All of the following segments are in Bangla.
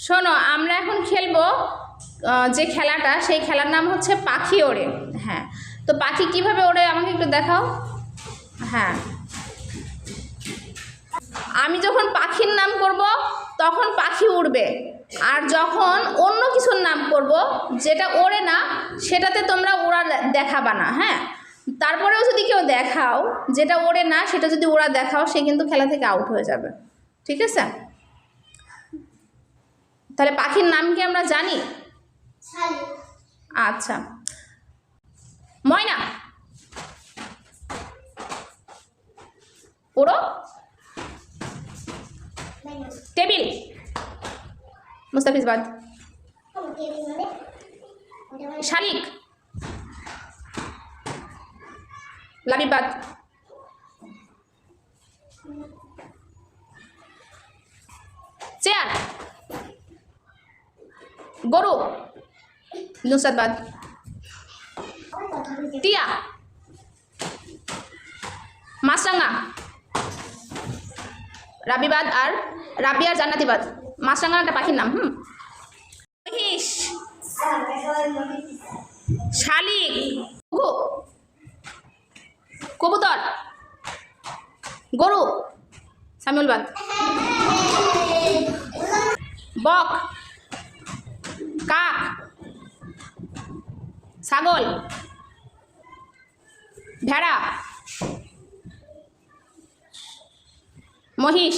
শোনো, আমরা এখন খেলবো যে খেলাটা, সেই খেলার নাম হচ্ছে পাখি ওড়ে। হ্যাঁ, তো পাখি কিভাবে ওড়ে আমাকে একটু দেখাও। হ্যাঁ, আমি যখন পাখির নাম করব তখন পাখি উড়বে, আর যখন অন্য কিছুর নাম করব যেটা ওড়ে না সেটাতে তোমরা ওড়া দেখাবা না। হ্যাঁ, তারপরেও যদি কেউ দেখাও যেটা ওড়ে না সেটা যদি ওড়া দেখাও, সে কিন্তু খেলা থেকে আউট হয়ে যাবে। ঠিক আছে? তাহলে পাখির নাম কি আমরা জানি? আচ্ছা, ময়না ওড়ো। টেবিল, মুস্তাফিজ বাদ। শালিক, লাবিব বাদ। চেয়ার, গরু, নুসরাত বাদ। টিয়া, মাছরাঙা, রাবিবাদ আর রাবি আর জান্নাতিবাদ। মাছরাঙা একটা পাখির নাম। মহিষ, শালিক, কবুতর, গরু, সামিউল বাদ। বক, কাক, ছাগল, ভেড়া, মহিষ,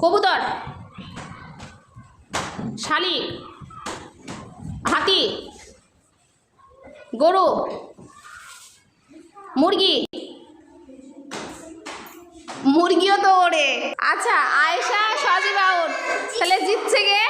কবুতর, শালিক, হাতি, গরু, মুরগি। মুরগিও তো ওড়ে। আচ্ছা, আয়েশা সজীব আউট, তাহলে জিতছে গে